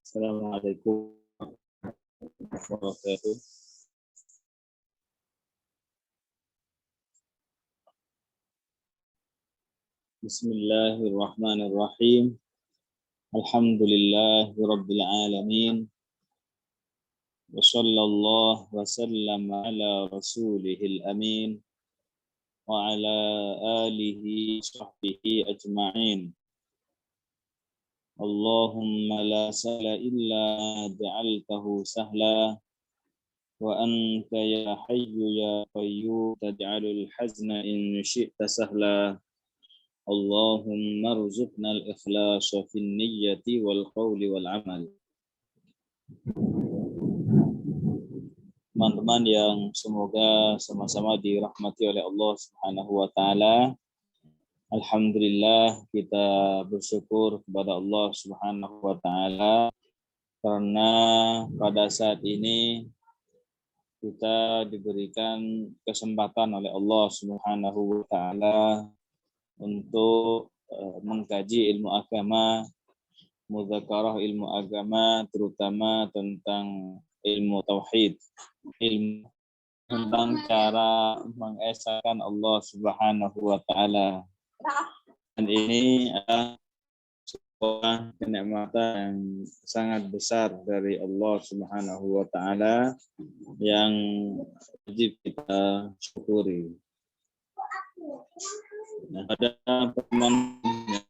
Assalamualaikum warahmatullahi wabarakatuh. Bismillahirrahmanirrahim. Alhamdulillahirabbil alamin. Wa sallallahu wa sallama ala rasulihil amin wa ala alihi sahbihi ajma'in. Allahumma la sahla illa ja'altahu sahla wa anta ya hayyu ya qayyum taj'alul hazna in syi'ta sahla. Allahumma rzuqna al-ikhlasa fin niyyati wal qawli wal amal. Teman-teman yang semoga sama-sama dirahmati oleh Allah Subhanahu wa taala. Alhamdulillah kita bersyukur kepada Allah Subhanahu wa taala karena pada saat ini kita diberikan kesempatan oleh Allah Subhanahu wa taala untuk mengkaji ilmu agama, mudzakarah ilmu agama terutama tentang ilmu tauhid, ilmu tentang cara mengesahkan Allah Subhanahu wa taala. Dan ini adalah sebuah kenikmatan yang sangat besar dari Allah Subhanahu wa taala yang wajib kita syukuri. Nah, pada pertemuannya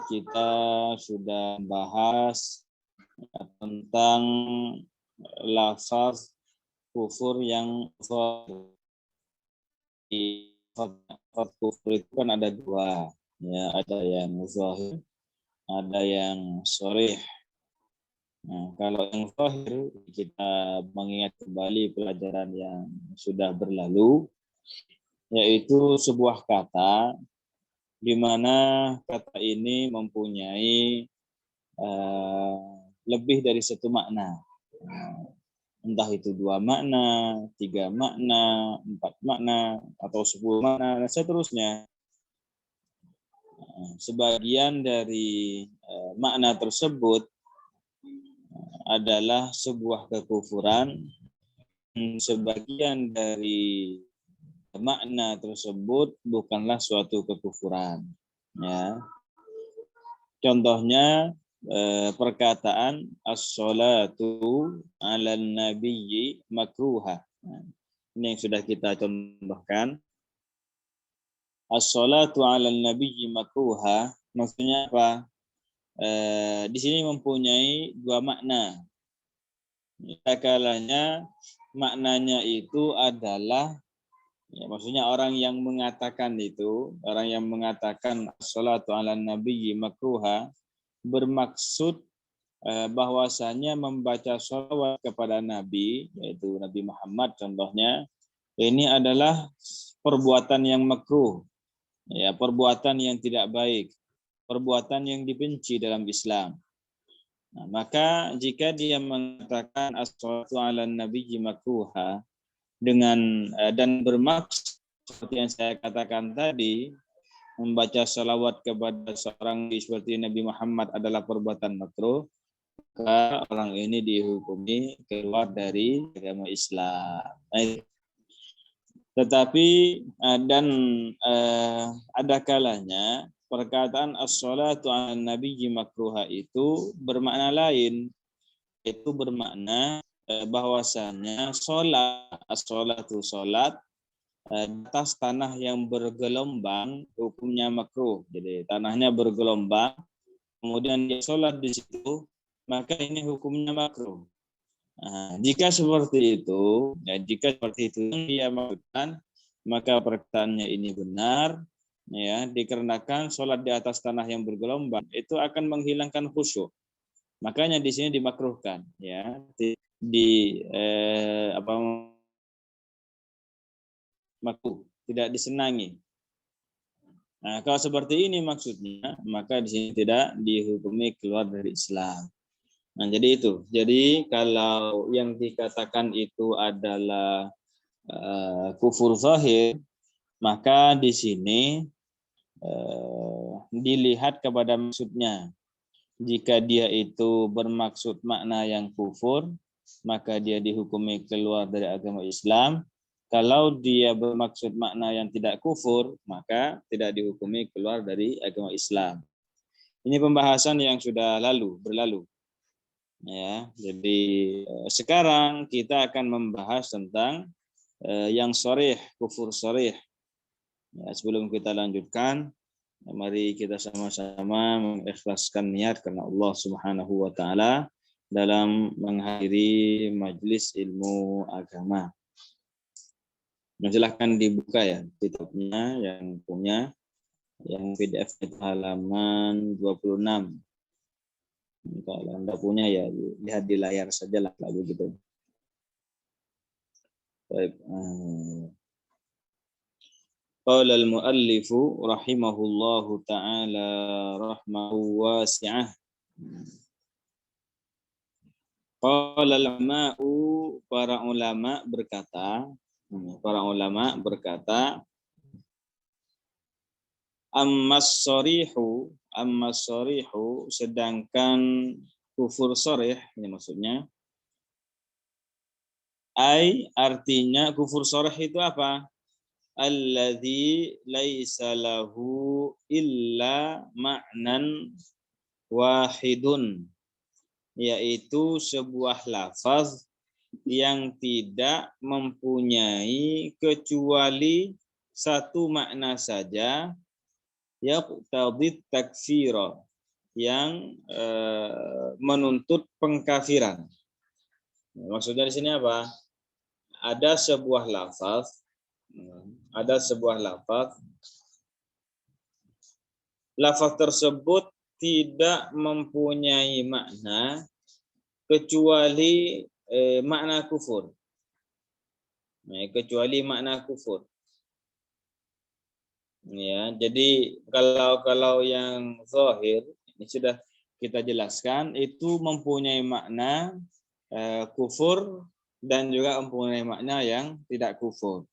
kita sudah bahas tentang lafaz kufur yang di kufur itu kan ada dua, ya, ada yang zahir, ada yang sharih. Nah, kalau yang zahir kita mengingat kembali pelajaran yang sudah berlalu, yaitu sebuah kata di mana kata ini mempunyai lebih dari satu makna. Entah itu 2 makna, 3 makna, 4 makna, atau 10 makna, dan seterusnya. Sebagian dari makna tersebut adalah sebuah kekufuran. Sebagian dari makna tersebut bukanlah suatu kekufuran. Ya. Contohnya perkataan as-salatu 'alan nabiyyi makruha. Ini yang sudah kita contohkan. As-salatu 'alan nabiyyi makruha maksudnya apa? Di sini mempunyai 2 makna. Kalanya maknanya itu adalah maksudnya orang yang mengatakan as-salatu 'alan nabiyyi makruha bermaksud bahwasanya membaca sholawat kepada Nabi, yaitu Nabi Muhammad contohnya, ini adalah perbuatan yang makruh, ya, perbuatan yang tidak baik, perbuatan yang dibenci dalam Islam. Nah, maka jika dia mengatakan as-sholatu 'alan nabiyyi makruha dengan dan bermaksud seperti yang saya katakan tadi, membaca salawat kepada seorang seperti Nabi Muhammad adalah perbuatan makruh, maka orang ini dihukumi keluar dari agama Islam. Tetapi ada kalanya perkataan as-salatu 'alan nabiyyi makruha itu bermakna lain, itu bermakna bahwasannya as-salatu salat atas tanah yang bergelombang hukumnya makruh. Jadi tanahnya bergelombang, kemudian dia sholat di situ, maka ini hukumnya makruh. Nah, jika seperti itu yang dia maksudkan, maka perkataannya ini benar, ya, dikarenakan sholat di atas tanah yang bergelombang itu akan menghilangkan khusyuk. Makanya di sini dimakruhkan, ya, makruh, tidak disenangi. Nah, kalau seperti ini maksudnya, maka di sini tidak dihukumi keluar dari Islam. Nah, jadi itu. Jadi kalau yang dikatakan itu adalah kufur zahir, maka di sini dilihat kepada maksudnya. Jika dia itu bermaksud makna yang kufur, maka dia dihukumi keluar dari agama Islam. Kalau dia bermaksud makna yang tidak kufur, maka tidak dihukumi keluar dari agama Islam. Ini pembahasan yang sudah berlalu. Ya, jadi sekarang kita akan membahas tentang yang sharih, kufur sharih. Ya, sebelum kita lanjutkan, mari kita sama-sama mengikhlaskan niat karena Allah Subhanahu wa taala dalam menghadiri majelis ilmu agama. Silahkan dibuka ya kitabnya yang punya, yang PDF itu halaman 26. Kalau Anda punya ya lihat di layar saja lah kalau begitu. Baik. Qala al-muallif rahimahullahu taala rahmatan wasi'ah. Qala al-ulama'u, para ulama berkata, ammas sarihu, sedangkan kufur sharih, ini maksudnya, artinya kufur sharih itu apa? Alladzi laisa lahu illa ma'nan wahidun, yaitu sebuah lafaz yang tidak mempunyai kecuali satu makna saja, yaqtadit takfira, yang menuntut pengkafiran. Maksudnya di sini apa? Ada sebuah lafaz, lafaz tersebut tidak mempunyai makna kecuali makna kufur. Ya, jadi kalau yang zahir ini sudah kita jelaskan, itu mempunyai makna kufur dan juga mempunyai makna yang tidak kufur.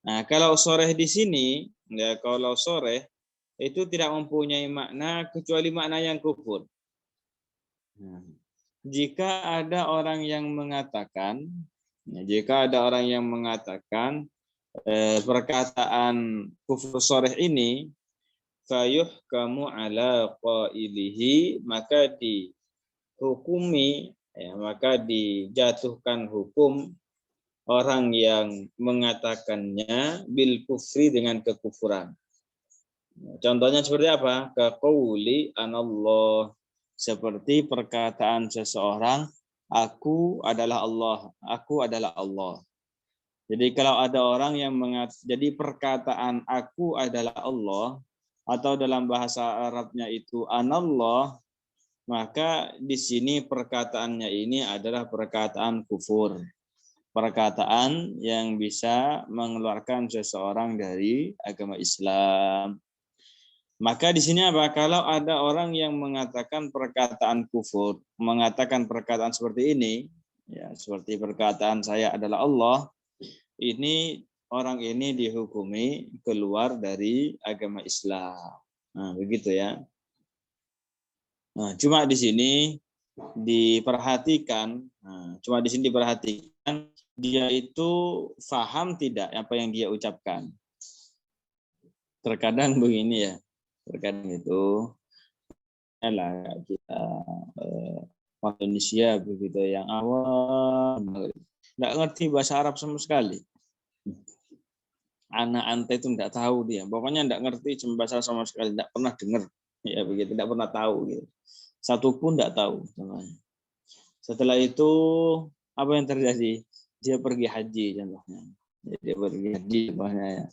Nah, kalau sharih di sini, ya, kalau sharih itu tidak mempunyai makna kecuali makna yang kufur. Nah, jika ada orang yang mengatakan perkataan kufur sharih ini fayuhkamu ala qailihi, maka dihukumi, ya, maka dijatuhkan hukum orang yang mengatakannya bil kufri, dengan kekufuran. Contohnya seperti apa? Kaqauli anallah, seperti perkataan seseorang, aku adalah Allah. Jadi kalau ada orang yang jadi perkataan aku adalah Allah, atau dalam bahasa Arabnya itu anallah, maka di sini perkataannya ini adalah perkataan kufur. Perkataan yang bisa mengeluarkan seseorang dari agama Islam. Maka di sini apa? Kalau ada orang yang mengatakan perkataan kufur, mengatakan perkataan seperti ini, ya, seperti perkataan saya adalah Allah, ini orang ini dihukumi keluar dari agama Islam. Nah, begitu ya. Nah, cuma di sini diperhatikan, dia itu paham tidak apa yang dia ucapkan. Terkadang begini ya, terkadang itu kita Indonesia begitu yang awam, nggak ngerti bahasa Arab sama sekali. Anak ante itu nggak tahu dia, pokoknya nggak ngerti bahasa sama sekali, nggak pernah dengar, ya begitu, nggak pernah tahu gitu. Satu pun nggak tahu. Setelah itu apa yang terjadi? Dia pergi haji contohnya. Dia pergi haji contohnya ya.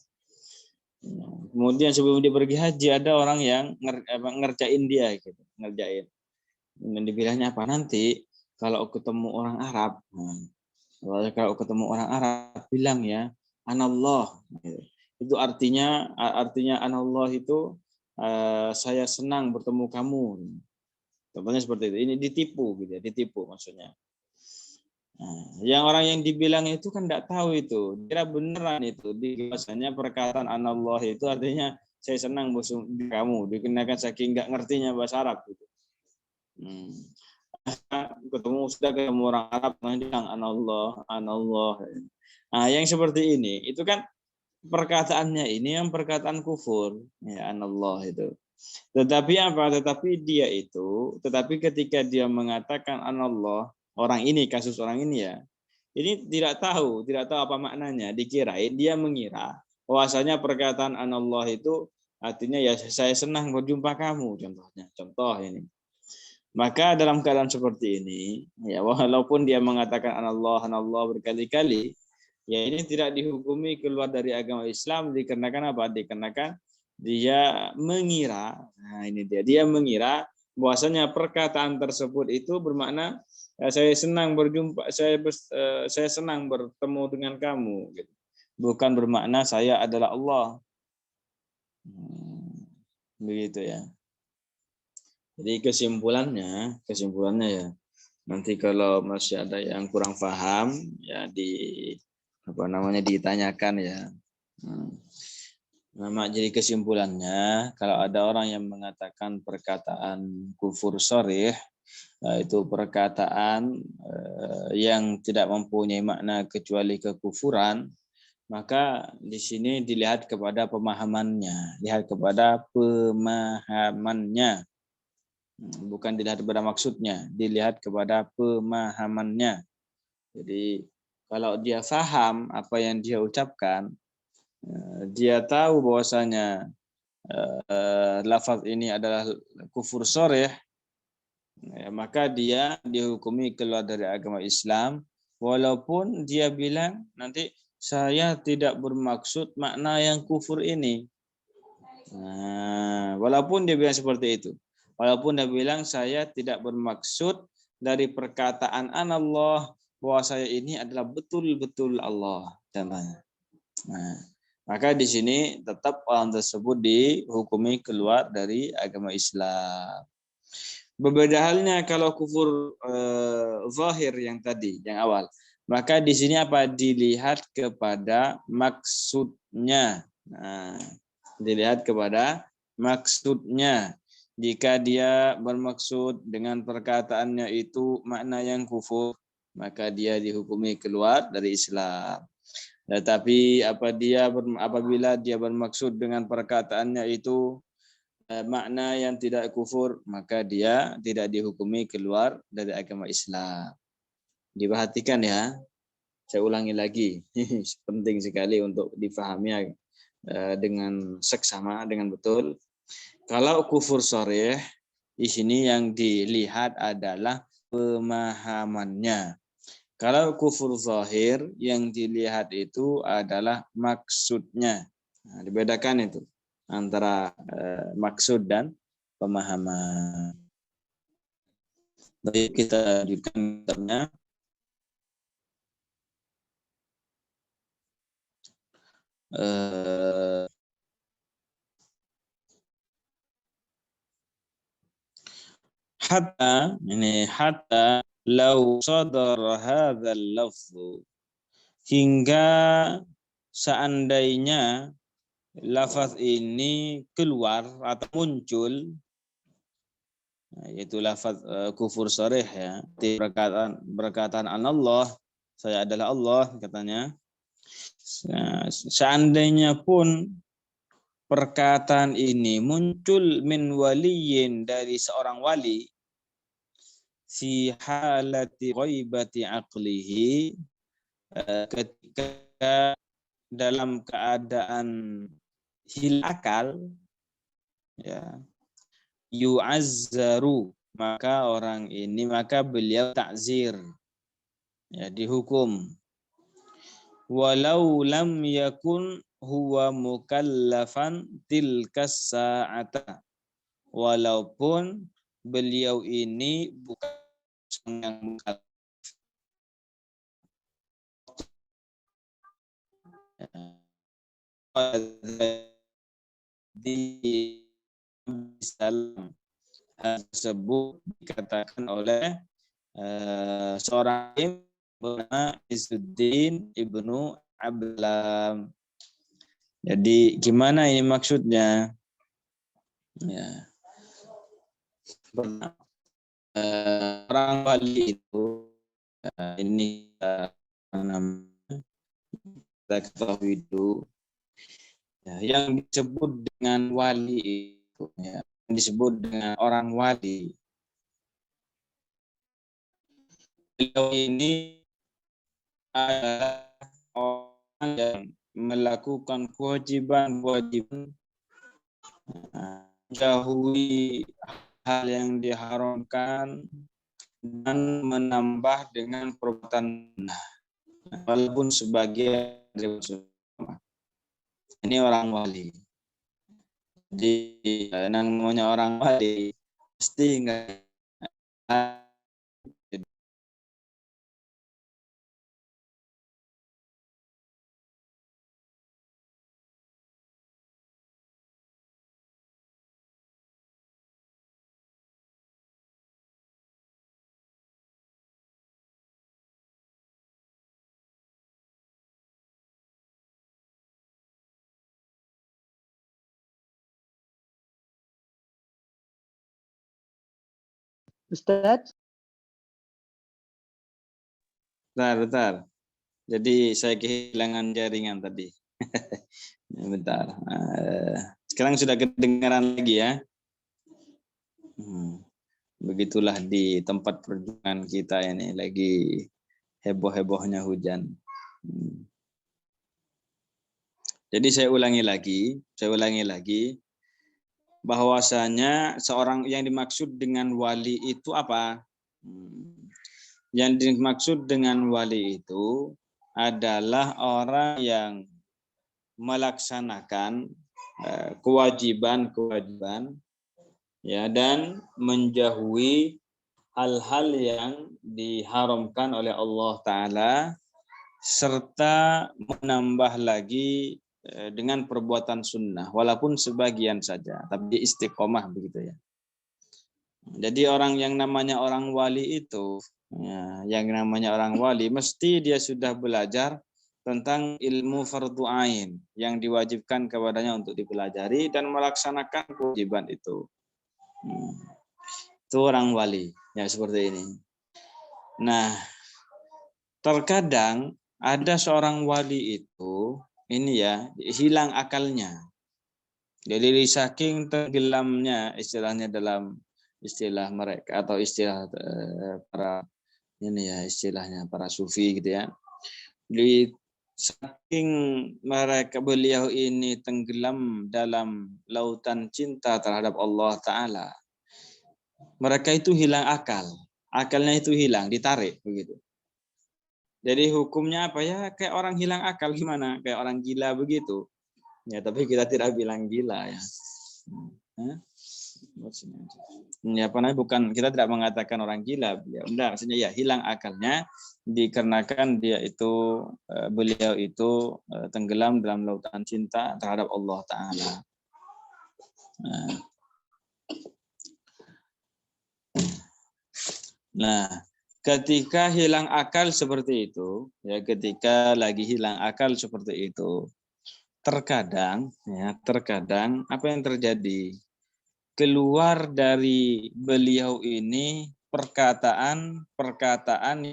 Kemudian sebelum dia pergi haji ada orang yang ngerjain dia gitu, ngerjain. Dan dibilangnya apa? Nanti kalau ketemu orang Arab, bilang ya anallah. Itu artinya anallah itu saya senang bertemu kamu. Contohnya seperti itu. Ini ditipu gitu ya, ditipu maksudnya. Nah, yang orang yang dibilang itu kan tidak tahu itu, kira beneran itu. Biasanya perkataan anallah itu artinya saya senang bersama kamu, dikarenakan saking nggak ngertinya bahasa Arab gitu. Ketemu orang Arab bilang anallah. Nah, yang seperti ini itu kan perkataannya ini yang perkataan kufur, ya anallah itu. Tetapi ketika dia mengatakan anallah, kasus orang ini ya, ini tidak tahu apa maknanya, dia mengira bahwasanya perkataan anallah itu artinya ya saya senang berjumpa kamu, contoh ini. Maka dalam keadaan seperti ini, ya walaupun dia mengatakan anallah berkali-kali, ya ini tidak dihukumi keluar dari agama Islam dikarenakan apa? Dikarenakan dia mengira, dia mengira bahwasanya perkataan tersebut itu bermakna saya senang berjumpa, saya senang bertemu dengan kamu, gitu. Bukan bermakna saya adalah Allah, begitu ya. Jadi kesimpulannya ya, nanti kalau masih ada yang kurang paham ya ditanyakan ya. Jadi kesimpulannya, kalau ada orang yang mengatakan perkataan kufur sharih, itu perkataan yang tidak mempunyai makna kecuali kekufuran, maka di sini dilihat kepada pemahamannya, bukan dilihat kepada maksudnya, dilihat kepada pemahamannya. Jadi kalau dia paham apa yang dia ucapkan, dia tahu bahwasanya lafaz ini adalah kufur sharih, maka dia dihukumi keluar dari agama Islam, walaupun dia bilang nanti saya tidak bermaksud makna yang kufur ini. Walaupun dia bilang seperti itu. Walaupun dia bilang saya tidak bermaksud dari perkataan anallah bahwa saya ini adalah betul-betul Allah, contohnya. Maka di sini tetap orang tersebut dihukumi keluar dari agama Islam. Berbeda halnya kalau kufur zahir yang tadi, yang awal. Maka di sini apa? Dilihat kepada maksudnya. Dilihat kepada maksudnya. Jika dia bermaksud dengan perkataannya itu makna yang kufur, maka dia dihukumi keluar dari Islam. Tetapi apabila dia bermaksud dengan perkataannya itu makna yang tidak kufur, maka dia tidak dihukumi keluar dari agama Islam. Diperhatikan ya, saya ulangi lagi, penting sekali untuk difahami dengan seksama, dengan betul. Kalau kufur sharih, di sini yang dilihat adalah pemahamannya. Kalau kufur zahir, yang dilihat itu adalah maksudnya. Dibedakan itu antara maksud dan pemahaman. Baik, kita lanjutkan. Hatta lau sadar hadzal lafzu, hingga seandainya lafaz ini keluar atau muncul, yaitu lafaz kufur sharih ya, perkataan anallah, saya adalah Allah katanya. Seandainya pun perkataan ini muncul min waliyin, dari seorang wali, fi halati ghaibati aqlihi, ketika dalam keadaan hilang akal, ya, yu'azzaru, maka beliau takzir, ya, dihukum. Walau lam yakun huwa mukallafan tilkas sa'ata, walaupun beliau ini bukan yang mukallaf. Di Salam tersebut dikatakan oleh seorang bernama Izzuddin ibnu Ablam. Jadi gimana ini maksudnya? Ya, orang wali itu ini kita ketahui itu ya, yang disebut dengan wali itu ya, yang disebut dengan orang wali. Beliau ini adalah orang yang melakukan kewajiban-kewajiban, jauhi hal yang diharamkan dan menambah dengan perbuatan sunnah, walaupun sebagian dari sunnah. Ini orang wali. Jadi namanya orang wali pasti enggak. Ustadz? Bentar. Jadi saya kehilangan jaringan tadi. Bentar. Sekarang sudah kedengaran lagi ya. Begitulah di tempat perjuangan kita ini lagi heboh-hebohnya hujan. Jadi saya ulangi lagi bahwasanya seorang yang dimaksud dengan wali itu apa? Yang dimaksud dengan wali itu adalah orang yang melaksanakan kewajiban-kewajiban ya dan menjauhi hal-hal yang diharamkan oleh Allah Ta'ala serta menambah lagi dengan perbuatan sunnah walaupun sebagian saja tapi istiqomah begitu ya. Jadi orang yang namanya orang wali itu ya, yang namanya orang wali mesti dia sudah belajar tentang ilmu fardu ain yang diwajibkan kepadanya untuk dipelajari dan melaksanakan kewajiban itu. Itu orang wali ya seperti ini. Nah, terkadang ada seorang wali itu ini ya hilang akalnya. Jadi saking tenggelamnya istilahnya dalam istilah mereka atau istilah para ini ya istilahnya para sufi gitu ya. Di saking beliau ini tenggelam dalam lautan cinta terhadap Allah Ta'ala, mereka itu hilang akal. Akalnya itu hilang, ditarik begitu. Jadi hukumnya apa ya? Kayak orang hilang akal gimana? Kayak orang gila begitu. Ya, tapi kita tidak bilang gila ya. Ya, bukan kita tidak mengatakan orang gila beliau. Enggak, maksudnya ya hilang akalnya dikarenakan beliau itu tenggelam dalam lautan cinta terhadap Allah Ta'ala. Nah, ketika hilang akal seperti itu, ya ketika lagi hilang akal seperti itu, terkadang apa yang terjadi? Keluar dari beliau ini perkataan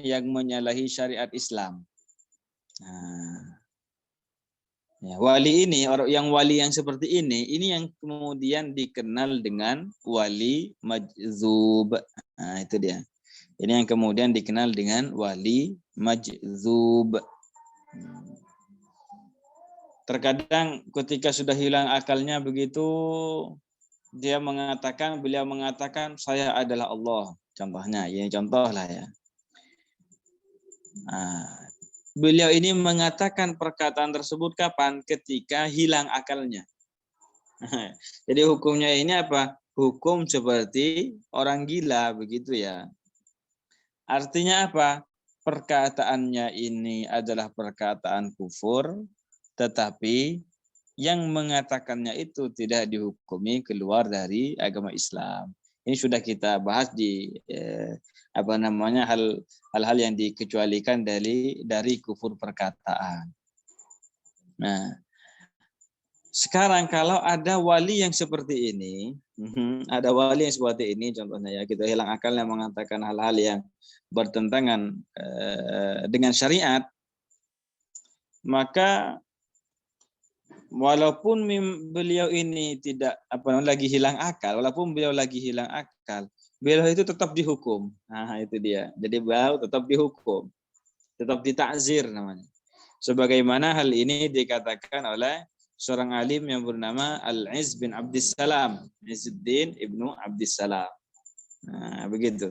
yang menyalahi syariat Islam. Nah, ya, wali yang seperti ini yang kemudian dikenal dengan wali majzub. Nah, itu dia. Ini yang kemudian dikenal dengan wali majzub. Terkadang ketika sudah hilang akalnya begitu, beliau mengatakan saya adalah Allah. Contohnya, ini contoh lah ya. Nah, beliau ini mengatakan perkataan tersebut kapan? Ketika hilang akalnya. Jadi hukumnya ini apa? Hukum seperti orang gila begitu ya. Artinya apa? Perkataannya ini adalah perkataan kufur, tetapi yang mengatakannya itu tidak dihukumi keluar dari agama Islam. Ini sudah kita bahas di hal-hal yang dikecualikan dari kufur perkataan. Nah, Sekarang kalau ada wali yang seperti ini, ada wali yang seperti ini, contohnya ya kita hilang akalnya mengatakan hal-hal yang bertentangan dengan syariat, maka walaupun beliau ini tidak lagi hilang akal, walaupun beliau lagi hilang akal, beliau itu tetap dihukum. Nah, itu dia. Jadi beliau tetap dihukum, tetap ditakzir namanya. Sebagaimana hal ini dikatakan oleh seorang alim yang bernama Al-Izz bin Abdissalam, Izzuddin ibnu Abdissalam. Nah, begitu.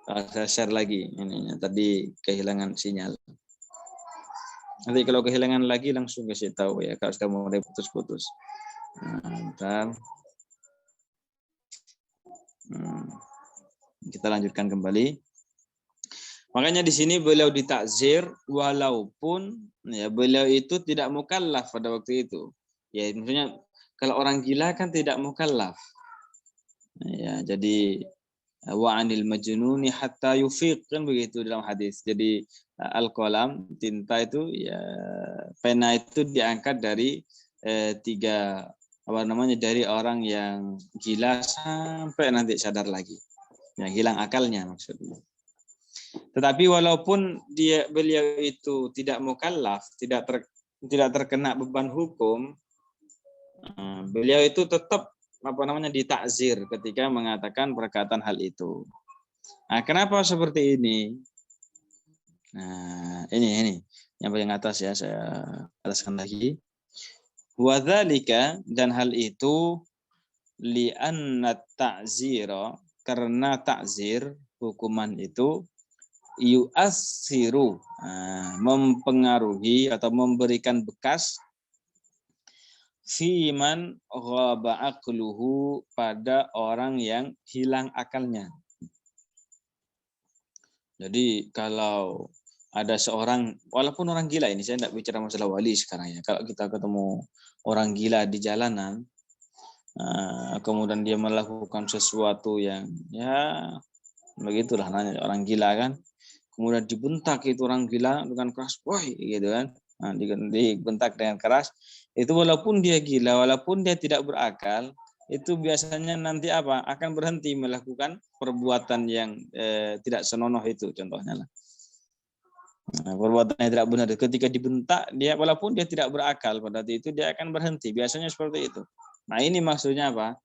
Saya share lagi ininya. Tadi kehilangan sinyal. Nanti kalau kehilangan lagi langsung kasih tahu ya kalau sudah mulai putus-putus. Nah, kita lanjutkan kembali. Makanya di sini beliau ditakzir walaupun ya beliau itu tidak mukallaf pada waktu itu. Ya maksudnya kalau orang gila kan tidak mukallaf. Ya jadi wa anil majnuni hatta yufiq kan begitu dalam hadis. Jadi al-qalam tinta itu ya pena itu diangkat dari tiga dari orang yang gila sampai nanti sadar lagi. Yang hilang akalnya maksudnya. Tetapi walaupun beliau itu tidak mukallaf, tidak terkena beban hukum, beliau itu tetap ditakzir ketika mengatakan perkataan hal itu. Nah, kenapa seperti ini? Nah, ini yang paling atas ya saya ataskan lagi. Wadzalika dan hal itu li'anna ta'zira karena takzir hukuman itu yu'assiru mempengaruhi atau memberikan bekas fiman ghaba aqluhu pada orang yang hilang akalnya. Jadi kalau ada seorang, walaupun orang gila ini, saya tidak bicara masalah wali sekarang ya. Kalau kita ketemu orang gila di jalanan, kemudian dia melakukan sesuatu yang ya begitulah namanya orang gila kan. Kemudian dibentak itu orang gila dengan keras, woi gitu kan. Nah, dibentak dengan keras. Itu walaupun dia gila, walaupun dia tidak berakal, itu biasanya nanti akan berhenti melakukan perbuatan yang tidak senonoh itu contohnya lah. Nah, perbuatan yang tidak benar ketika dibentak dia walaupun dia tidak berakal pada waktu itu dia akan berhenti. Biasanya seperti itu. Nah, ini maksudnya apa?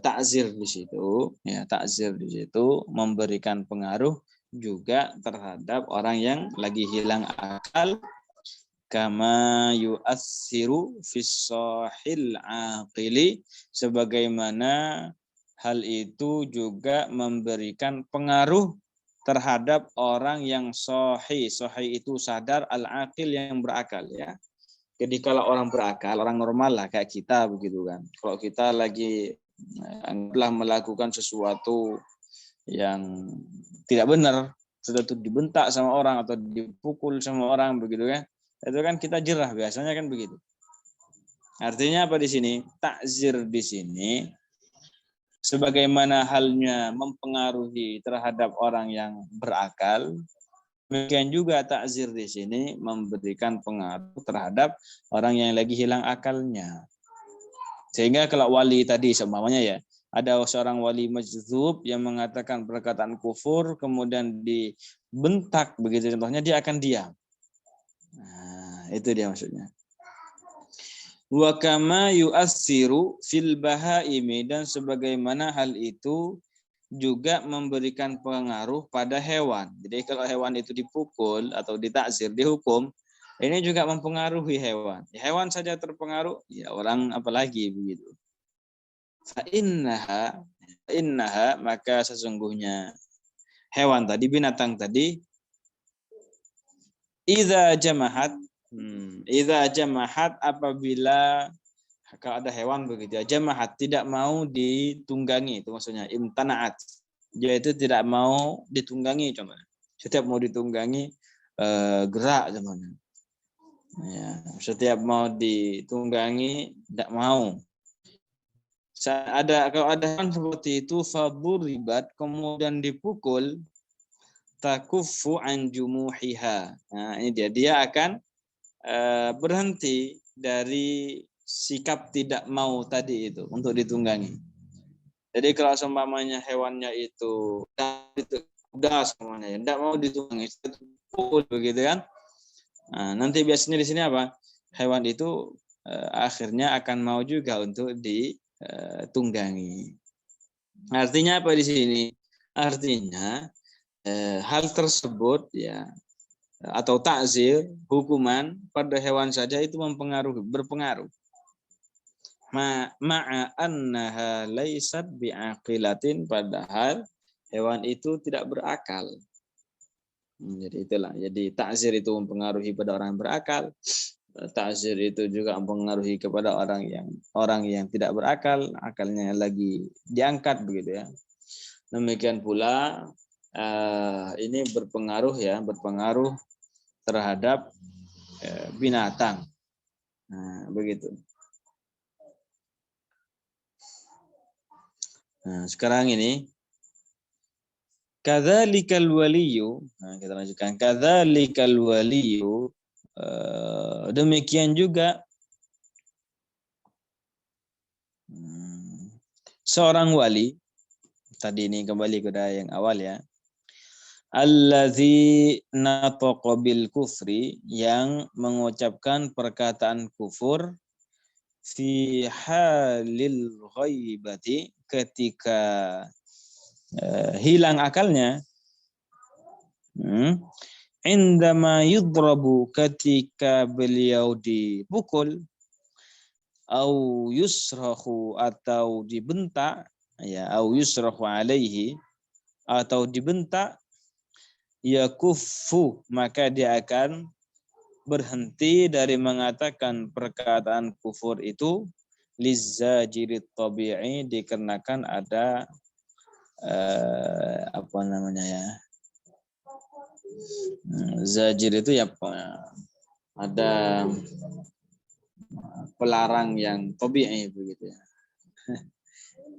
Takzir di situ, ya takzir di situ memberikan pengaruh juga terhadap orang yang lagi hilang akal kama yu'assiru fis sahil aqili sebagaimana hal itu juga memberikan pengaruh terhadap orang yang sahih itu sadar al-aqil yang berakal ya. Jadi kalau orang berakal, orang normal lah kayak kita begitu kan. Kalau kita lagi anggaplah melakukan sesuatu yang tidak benar, sudah dibentak sama orang atau dipukul sama orang begitu kan, itu kan kita jerah biasanya kan begitu. Artinya apa di sini? Takzir di sini sebagaimana halnya mempengaruhi terhadap orang yang berakal, demikian juga takzir di sini memberikan pengaruh terhadap orang yang lagi hilang akalnya. Sehingga kalau wali tadi seumpamanya ya, ada seorang wali majdzub yang mengatakan perkataan kufur kemudian dibentak begitu contohnya, dia akan diam. Nah, itu dia maksudnya. Wa kama yu'assiru fil bahaimi dan sebagaimana hal itu juga memberikan pengaruh pada hewan. Jadi kalau hewan itu dipukul atau ditakzir, dihukum, ini juga mempengaruhi hewan. Hewan saja terpengaruh, ya orang apalagi begitu. Fa'innaha maka sesungguhnya hewan tadi, binatang tadi, idza jamahat apabila kalau ada hewan begitu ya, jamahat tidak mau ditunggangi, itu maksudnya imtanaat, dia itu tidak mau ditunggangi, contohnya setiap mau ditunggangi gerak contohnya ya, setiap mau ditunggangi tidak mau. Kalau ada hewan seperti itu faduribat kemudian dipukul takuffu an jumuhiha. Nah, ini dia akan berhenti dari sikap tidak mau tadi itu untuk ditunggangi. Jadi kalau seumpamanya hewannya itu udah semuanya, tidak mau ditunggangi, begitu kan? Nah, nanti biasanya di sini apa? Hewan itu akhirnya akan mau juga untuk ditunggangi. Artinya apa di sini? Artinya hal tersebut ya atau takzir, hukuman pada hewan saja itu berpengaruh. Ma'a annaha laysat bi'aqilatin, padahal hewan itu tidak berakal. Jadi itulah. Jadi takzir itu mempengaruhi pada orang yang berakal. Takzir itu juga mempengaruhi kepada orang yang tidak berakal, akalnya lagi diangkat begitu ya. Demikian pula ini berpengaruh terhadap binatang. Nah, begitu. Nah, sekarang ini kadzalikal waliyu. Nah, kita lanjutkan. Kadzalikal waliyu, demikian juga seorang wali. Tadi ini kembali ke yang awal ya. Allazi nataqa bil kufri, yang mengucapkan perkataan kufur fi halil ghaibati, ketika hilang akalnya. Indama yudrabu, ketika beliau dipukul, au yusrahu, atau dibentak ya, au yusrahu alaihi, atau dibentak, yakufu, maka dia akan berhenti dari mengatakan perkataan kufur itu, lizzajirit tabi'i, dikarenakan ada apa namanya ya, zajir itu ya ada pelarang yang tabi'i begitu ya.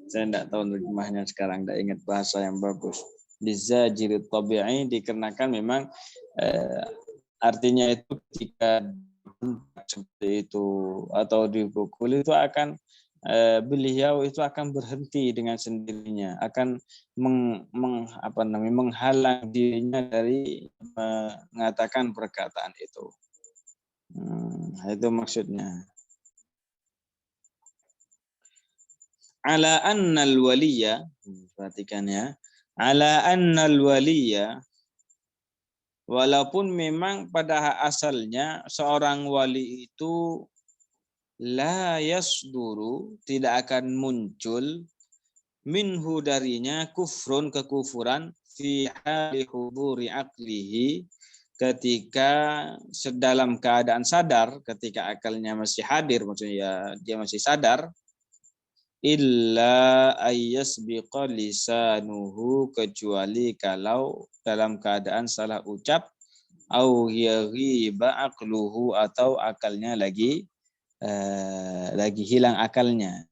Saya tidak tahu terjemahnya sekarang, tidak ingat bahasa yang bagus. Lizajirit tabi'i, dikarenakan memang artinya itu ketika seperti itu atau dipukul itu akan beliau itu akan berhenti dengan sendirinya, akan menghalang dirinya dari mengatakan perkataan itu. Itu maksudnya. Ala annal waliya, perhatikan ya. Ala annal waliya, walaupun memang pada asalnya seorang wali itu la yasduru, tidak akan muncul, minhu, darinya, kufrun, kekufuran, fi hali huduri aqlihi, ketika dalam keadaan sadar, ketika akalnya masih hadir, maksudnya ya, dia masih sadar, illa ayyasbiqa lisanuhu, kecuali kalau dalam keadaan salah ucap, au yaghiba aqluhu, atau akalnya lagi hilang akalnya.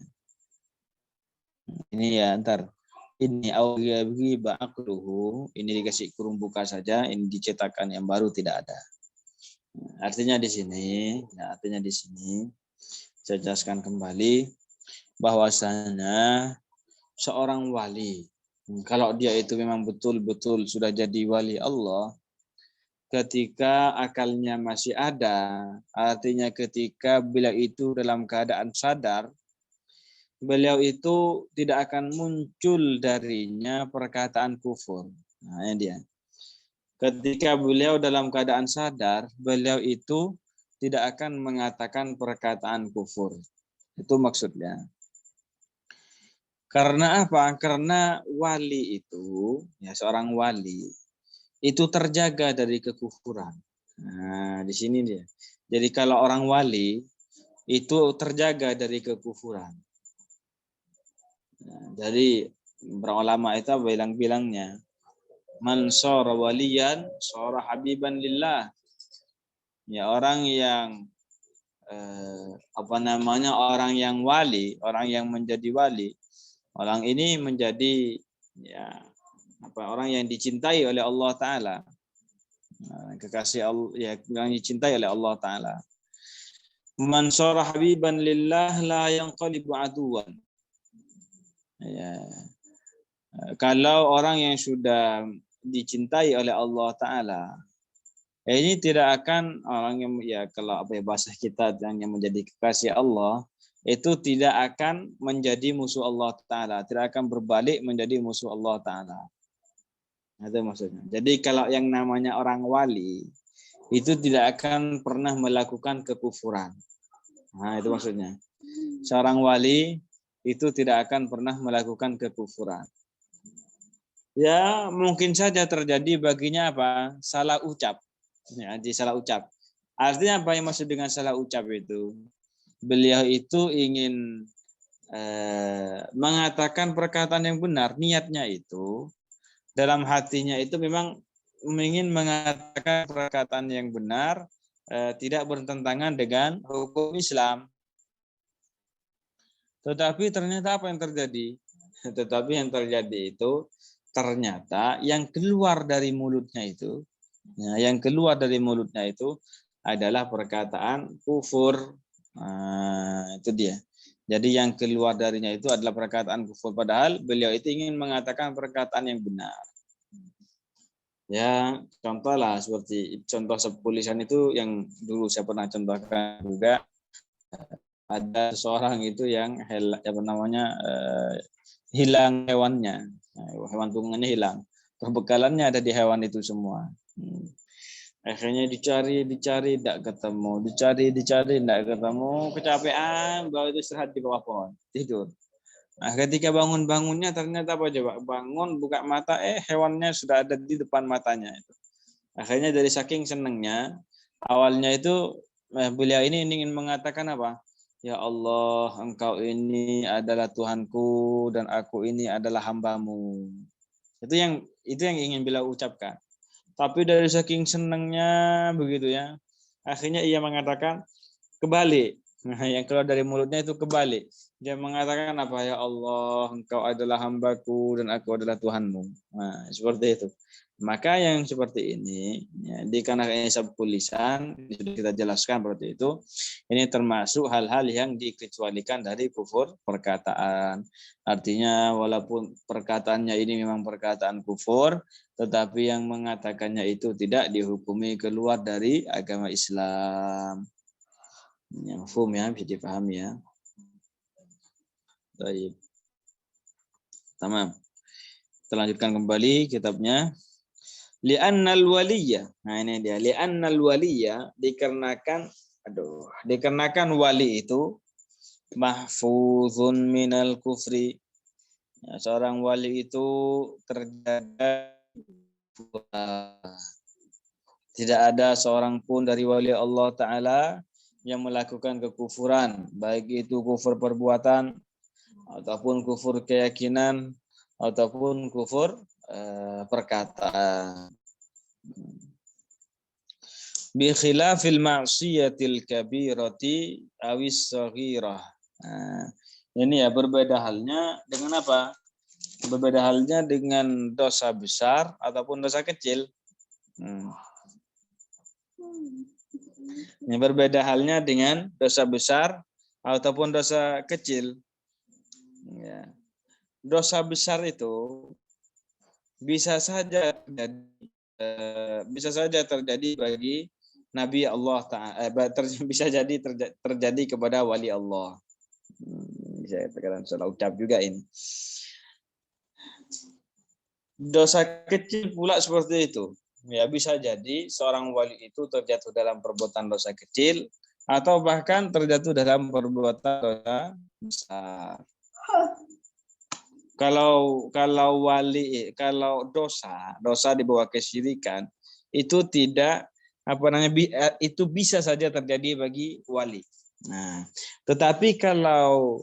Ini ya, ntar ini au yaghiba aqluhu, ini dikasih kurung buka saja, ini dicetakkan yang baru tidak ada. Artinya di sini saya jelaskan kembali bahwasanya seorang wali, kalau dia itu memang betul-betul sudah jadi wali Allah, ketika akalnya masih ada, artinya ketika beliau itu dalam keadaan sadar, beliau itu tidak akan muncul darinya perkataan kufur. Nah, ini dia. Ketika beliau dalam keadaan sadar, beliau itu tidak akan mengatakan perkataan kufur. Itu maksudnya. Karena apa? Karena wali itu, ya seorang wali, itu terjaga dari kekufuran. Nah, di sini dia. Jadi kalau orang wali, itu terjaga dari kekufuran. Nah, jadi para ulama itu bilang-bilangnya, man shara waliyan shara habiban lillah. Ya, orang yang orang yang wali, orang yang menjadi wali, orang ini menjadi orang yang dicintai oleh Allah Ta'ala. Kekasih Allah, ya, yang dicintai oleh Allah Ta'ala. Man shara habiban lillah la yanqalibu aduwan. Ya. Kalau orang yang sudah dicintai oleh Allah Ta'ala, ini tidak akan orang yang ya kalau apa ya bahasa kita yang menjadi kekasih Allah itu tidak akan menjadi musuh Allah Ta'ala, tidak akan berbalik menjadi musuh Allah Ta'ala. Itu maksudnya. Jadi kalau yang namanya orang wali itu tidak akan pernah melakukan kekufuran. Nah, itu maksudnya. Seorang wali itu tidak akan pernah melakukan kekufuran. Ya, mungkin saja terjadi baginya apa? Salah ucap. Ya, di salah ucap. Artinya apa yang maksud dengan salah ucap itu? Beliau itu ingin mengatakan perkataan yang benar, niatnya itu dalam hatinya itu memang ingin mengatakan perkataan yang benar, tidak bertentangan dengan hukum Islam. Tetapi ternyata apa yang terjadi? Tetapi yang terjadi itu ternyata yang keluar dari mulutnya itu, yang keluar dari mulutnya itu adalah perkataan kufur. Nah, itu dia. Jadi yang keluar darinya itu adalah perkataan kufur. Padahal beliau itu ingin mengatakan perkataan yang benar. Ya, contoh lah seperti contoh sepulisan itu yang dulu saya pernah contohkan juga. Ada seseorang itu yang hilang hewannya, hewan tunggangannya hilang, perbekalannya ada di hewan itu semua. Akhirnya dicari tidak ketemu, dicari tidak ketemu, kecapean, bawa itu istirahat di bawah pohon tidur. Nah, ketika bangunnya ternyata apa coba? Bangun buka mata, hewannya sudah ada di depan matanya. Akhirnya dari saking senangnya, awalnya itu beliau ini ingin mengatakan apa? Ya Allah, Engkau ini adalah Tuhanku dan aku ini adalah hamba-Mu. Itu yang ingin beliau ucapkan. Tapi dari saking senangnya begitu ya, akhirnya ia mengatakan kebalik. Nah, yang keluar dari mulutnya itu kebalik. Dia mengatakan apa? Ya Allah, Engkau adalah hamba-Ku dan aku adalah Tuhan-Mu. Nah, seperti itu. Maka yang seperti ini, ya, dikarenakan sabku lisan, sudah kita jelaskan seperti itu, ini termasuk hal-hal yang dikecualikan dari kufur perkataan. Artinya walaupun perkataannya ini memang perkataan kufur, tetapi yang mengatakannya itu tidak dihukumi keluar dari agama Islam. Yang mafhum ya, bisa dipahami ya. Baik. Tamam. Kita lanjutkan kembali kitabnya. Li'annal waliyya. Nah ini dia. Li'annal waliyya dikarenakan wali itu mahfuzun minal kufri. Ya, seorang wali itu terjaga, tidak ada seorang pun dari wali Allah Ta'ala yang melakukan kekufuran, baik itu kufur perbuatan ataupun kufur keyakinan ataupun kufur perkataan. Bi khilafil ma'siyatil kabirati awis saghirah. Nah, ini ya berbeda halnya dengan apa? Berbeda halnya dengan dosa besar ataupun dosa kecil. Ini berbeda halnya dengan dosa besar ataupun dosa kecil. Ya. Dosa besar itu bisa saja terjadi bagi Nabi Allah Ta'ala, bisa jadi terjadi kepada wali Allah. Saya katakan salah ucap juga ini. Dosa kecil pula seperti itu. Ya, bisa jadi seorang wali itu terjatuh dalam perbuatan dosa kecil atau bahkan terjatuh dalam perbuatan dosa besar. Kalau dosa di bawah kesyirikan itu tidak itu bisa saja terjadi bagi wali. Nah, tetapi kalau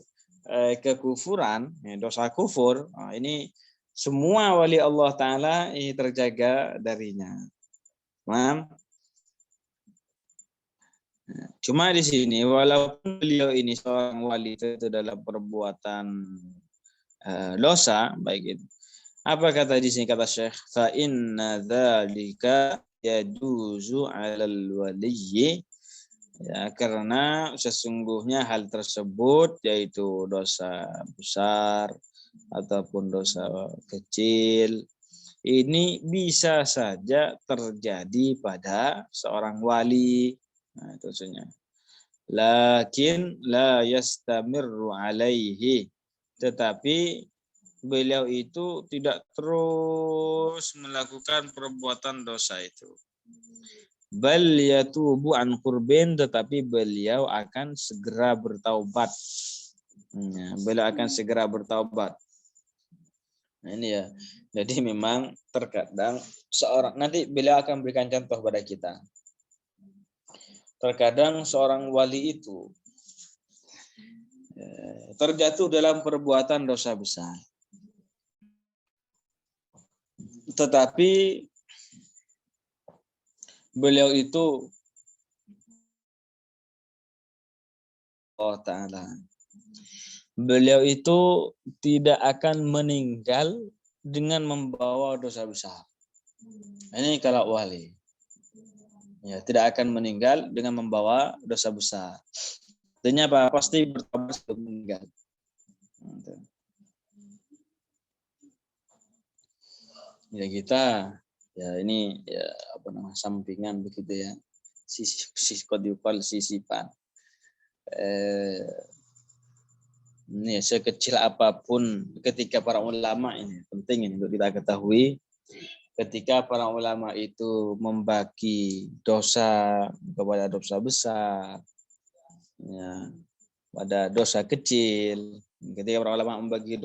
kekufuran, dosa kufur, ini semua wali Allah Ta'ala ini terjaga darinya. Paham? Cuma di sini walaupun beliau ini seorang wali itu dalam perbuatan dosa, baik itu. Apa kata di sini kata Syekh? Fa inna dzalika yajuzu 'alal waliyyi Ya, karena sesungguhnya hal tersebut yaitu dosa besar ataupun dosa kecil ini bisa saja terjadi pada seorang wali. Nah, itu maksudnya. Lakin la yastamirru alaihi. Tetapi beliau itu tidak terus melakukan perbuatan dosa itu. Bal yatubu an qurbin, tetapi beliau akan segera bertaubat. Beliau akan segera bertaubat. Nah, ini ya. Jadi memang terkadang seorang, nanti beliau akan berikan contoh pada kita. Terkadang seorang wali itu terjatuh dalam perbuatan dosa besar. Tetapi beliau itu Allah Ta'ala. Beliau itu tidak akan meninggal dengan membawa dosa besar. Ini kalau wali. Ya, tidak akan meninggal dengan membawa dosa besar. Artinya apa? Pasti bertobat sebelum meninggal. Ya kita, ya ini ya apa namanya sampingan begitu ya. Sisipan. Ini ya, sekecil apapun ketika para ulama ini penting ini untuk kita ketahui. Ketika para ulama itu membagi dosa kepada dosa besar, ya, pada dosa kecil. Ketika para ulama membagi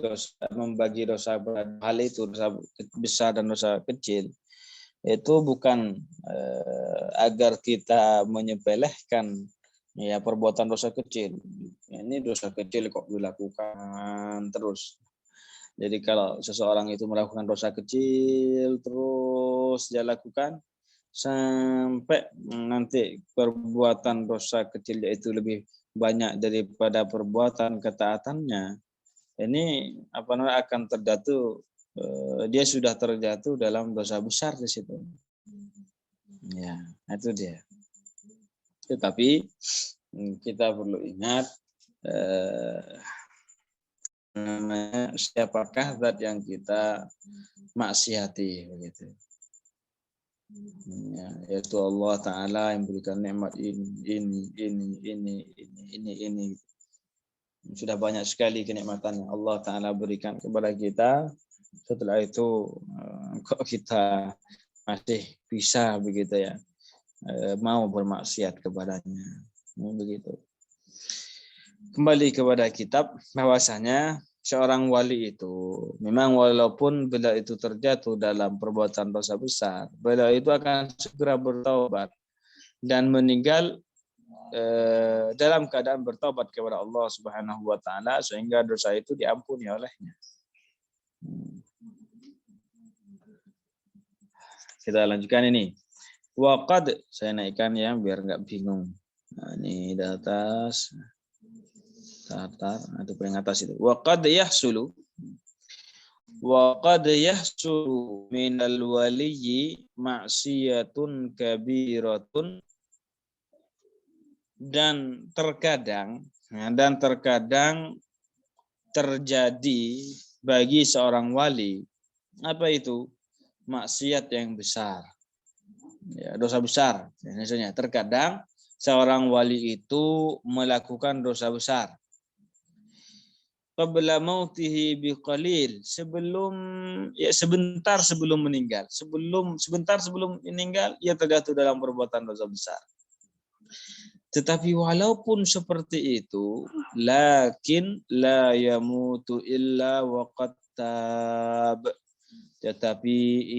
dosa hal itu, dosa besar dan dosa kecil, itu bukan agar kita menyepelekan ya perbuatan dosa kecil. Ini dosa kecil kok dilakukan terus. Jadi kalau seseorang itu melakukan dosa kecil terus dia lakukan sampai nanti perbuatan dosa kecilnya itu lebih banyak daripada perbuatan ketaatannya, ini apa namanya akan terjatuh, dia sudah terjatuh dalam dosa besar di situ. Ya, itu dia. Tetapi kita perlu ingat namanya siapakah zat yang kita maksiati begitu. Ya, yaitu Allah Ta'ala yang berikan nikmat ini. Sudah banyak sekali kenikmatan yang Allah Ta'ala berikan kepada kita. Setelah itu kok kita masih bisa begitu ya mau bermaksiat kepadanya. Begitu. Kembali kepada kitab, bahwasanya seorang wali itu memang walaupun beliau itu terjatuh dalam perbuatan dosa besar, beliau itu akan segera bertaubat dan meninggal dalam keadaan bertaubat kepada Allah Subhanahu wa taala sehingga dosa itu diampuni olehnya. Kita lanjutkan ini. Waqad, saya naikkan ya biar enggak bingung. Nah, ini di atas. Tatar, itu paling atas itu. Wa qad yahsulu minal waliyyi ma'siyatun kabiratun, dan terkadang terjadi bagi seorang wali apa itu? Maksiat yang besar. Ya, dosa besar. Misalnya terkadang seorang wali itu melakukan dosa besar. Qabla mautihi biqalil, sebentar sebelum meninggal. Sebentar sebelum meninggal ia terjatuh dalam perbuatan dosa besar. Tetapi walaupun seperti itu, lakin la yamutu illa waqad tab. Tetapi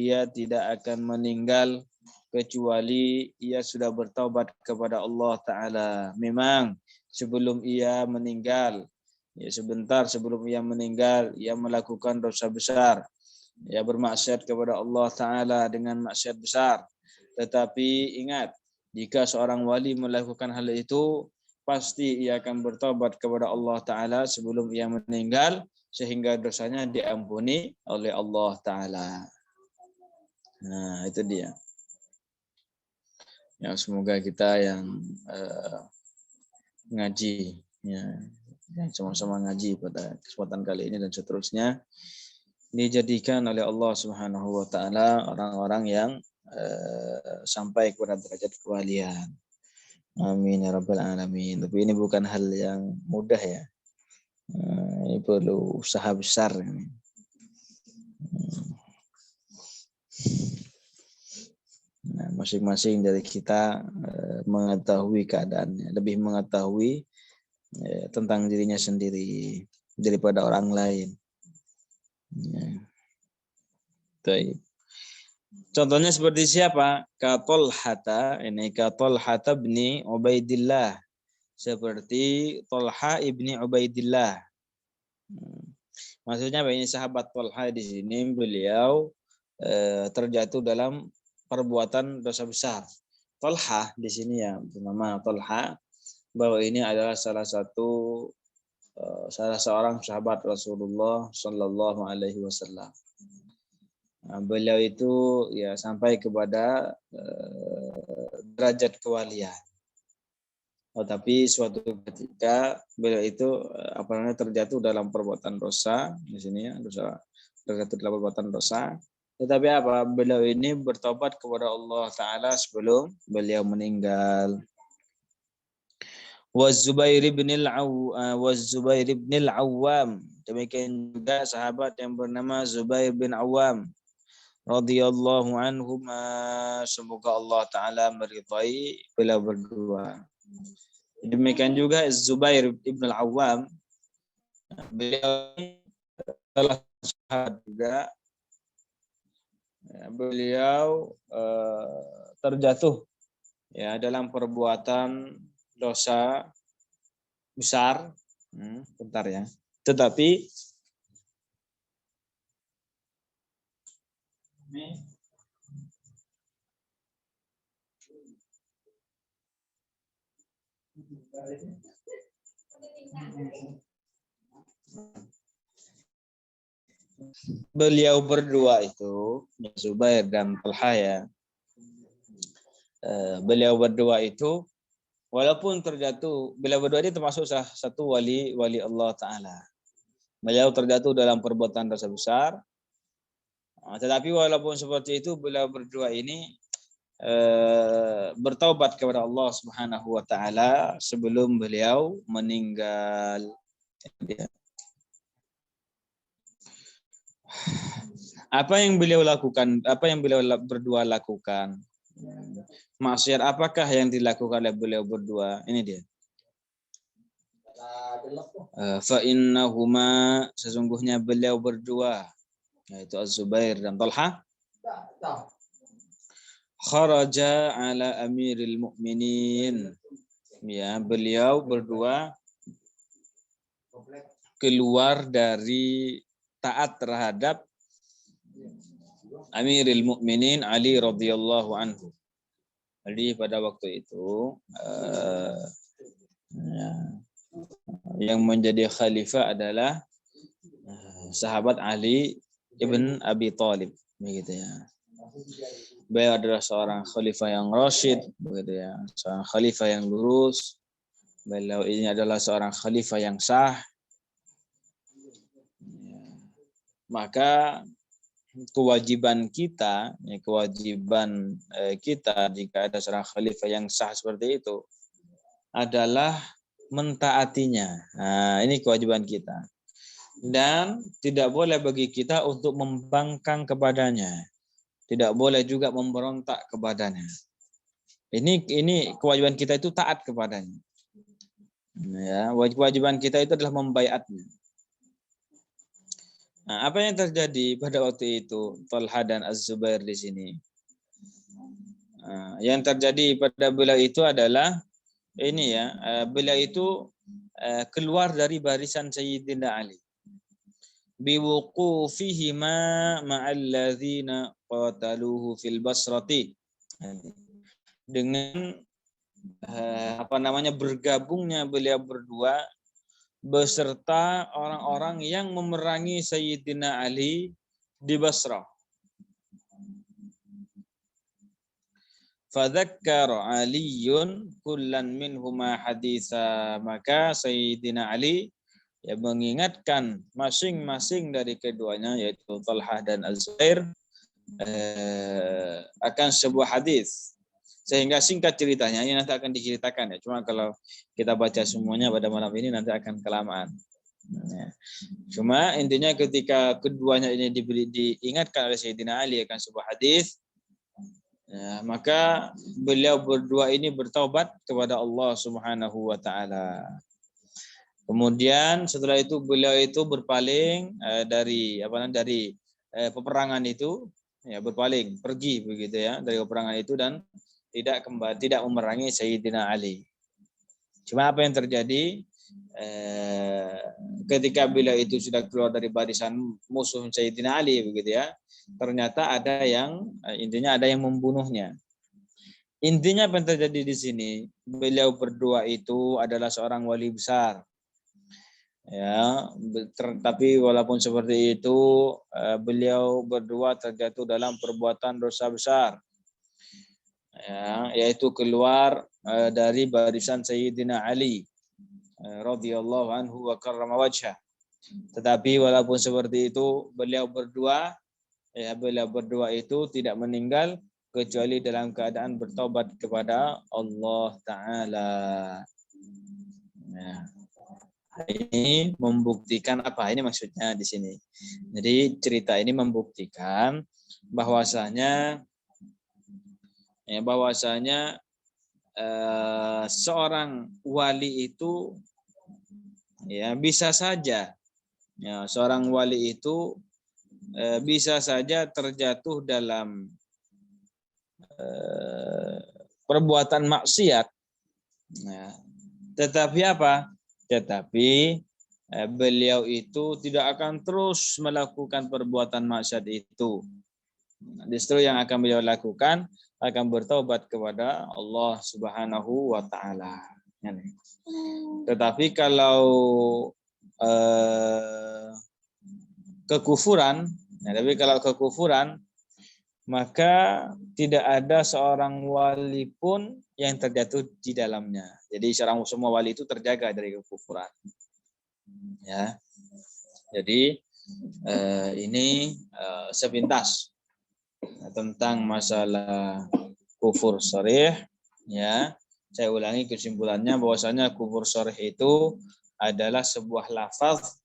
ia tidak akan meninggal kecuali ia sudah bertaubat kepada Allah Ta'ala. Memang sebelum ia meninggal, ya sebentar sebelum ia meninggal, ia melakukan dosa besar. Ia bermaksiat kepada Allah Ta'ala dengan maksiat besar. Tetapi ingat, jika seorang wali melakukan hal itu, pasti ia akan bertobat kepada Allah Ta'ala sebelum ia meninggal, sehingga dosanya diampuni oleh Allah Ta'ala. Nah, itu dia. Ya, semoga kita yang ngaji, ya, yang sama-sama ngaji pada kesempatan kali ini dan seterusnya dijadikan oleh Allah Subhanahu wa taala orang-orang yang sampai kepada derajat kewalian. Amin ya rabbal alamin. Tapi ini bukan hal yang mudah ya. Ini perlu usaha besar ini. Nah, masing-masing dari kita mengetahui keadaannya, lebih mengetahui tentang dirinya sendiri daripada orang lain. Ya. Baik. Contohnya seperti siapa? Katolhata, ini Katolhata bin Ubaidillah. Seperti Tolha ibni Ubaidillah. Maksudnya ini sahabat Tolha di sini beliau terjatuh dalam perbuatan dosa besar. Tolha di sini ya bernama Tolha, bahwa ini adalah salah seorang sahabat Rasulullah Shallallahu Alaihi Wasallam. Beliau itu ya sampai kepada derajat kewalian. Tapi suatu ketika beliau itu terjatuh dalam perbuatan dosa di sini ya, terjatuh dalam perbuatan dosa. Tetapi beliau ini bertobat kepada Allah Taala sebelum beliau meninggal. Zubair bin al-Awwam, demikian juga sahabat yang bernama Zubair bin Awwam radhiyallahu anhum, semoga Allah Taala meridai beliau berdua. Demikian juga Zubair bin al-Awwam, beliau telah sahabat juga. Beliau terjatuh ya dalam perbuatan dosa besar, bentar ya. Tetapi beliau berdua itu, Zubair dan Talha ya, beliau berdua itu walaupun terjatuh, beliau berdua ini termasuk salah satu wali Allah Ta'ala. Beliau terjatuh dalam perbuatan dosa besar, tetapi walaupun seperti itu beliau berdua ini bertaubat kepada Allah Subhanahu wa taala sebelum beliau meninggal. Apa yang beliau lakukan? Apa yang beliau berdua lakukan? Maksiat apakah yang dilakukan oleh beliau berdua? Ini dia. Fa innahuma, sesungguhnya beliau berdua, yaitu Az-Zubair dan Talha, kharaja ala amiril mu'minin. Ya, beliau berdua keluar dari taat terhadap Amiril Mukminin Ali radhiyallahu anhu. Jadi pada waktu itu yang menjadi khalifah adalah sahabat Ali ibn Abi Thalib, begitu ya. Beliau adalah seorang khalifah yang rasyid, begitu ya, seorang khalifah yang lurus. Beliau ini adalah seorang khalifah yang sah. Maka kewajiban kita jika ada seorang khalifah yang sah seperti itu adalah mentaatinya. Nah, ini kewajiban kita. Dan tidak boleh bagi kita untuk membangkang kepadanya. Tidak boleh juga memberontak kepadanya. Ini kewajiban kita itu taat kepadanya. Ya, kewajiban kita itu adalah membaiatnya. Nah, apa yang terjadi pada waktu itu Talha dan Az-Zubair di sini? Nah, yang terjadi pada beliau itu adalah ini ya, beliau itu keluar dari barisan Sayyidina Ali. Biwuqufihima ma'alladzina qataluhu fil Basrati. Dengan bergabungnya beliau berdua beserta orang-orang yang memerangi Sayyidina Ali di Basrah. Fadzakkara Aliyun kullan minhuma haditsa. Maka Sayyidina Ali ya mengingatkan masing-masing dari keduanya yaitu Talhah dan Az-Zubair akan sebuah hadis. Sehingga singkat ceritanya ini nanti akan diceritakan ya. Cuma kalau kita baca semuanya pada malam ini nanti akan kelamaan. Ya. Cuma intinya ketika keduanya ini diingatkan oleh Sayyidina Ali akan sebuah hadis, ya, maka beliau berdua ini bertaubat kepada Allah Subhanahu wa taala. Kemudian setelah itu beliau itu berpaling dari peperangan itu, ya berpaling, pergi begitu ya dari peperangan itu dan tidak memerangi Sayyidina Ali. Cuma apa yang terjadi ketika beliau itu sudah keluar dari barisan musuh Sayyidina Ali begitu ya, ternyata ada yang membunuhnya. Intinya apa yang terjadi di sini, beliau berdua itu adalah seorang wali besar. Ya, tapi walaupun seperti itu beliau berdua terjatuh dalam perbuatan dosa besar. Ya, yaitu keluar dari barisan Sayyidina Ali radhiyallahu anhu wa karrama wajhah. Tetapi walaupun seperti itu beliau berdua itu tidak meninggal kecuali dalam keadaan bertaubat kepada Allah Ta'ala. Nah, ini membuktikan apa? Ini maksudnya di sini. Jadi cerita ini membuktikan bahwasanya seorang wali itu ya bisa saja seorang wali itu bisa saja terjatuh dalam perbuatan maksiat. Nah, tetapi apa? Tetapi beliau itu tidak akan terus melakukan perbuatan maksiat itu. Justru yang akan beliau lakukan akan bertaubat kepada Allah Subhanahu wa taala. Tetapi kalau kekufuran, maka tidak ada seorang wali pun yang terjatuh di dalamnya. Jadi semua wali itu terjaga dari kekufuran. Ya. Jadi ini sepintas tentang masalah kufur sharih. Ya, saya ulangi kesimpulannya bahwasanya kufur sharih itu adalah sebuah lafaz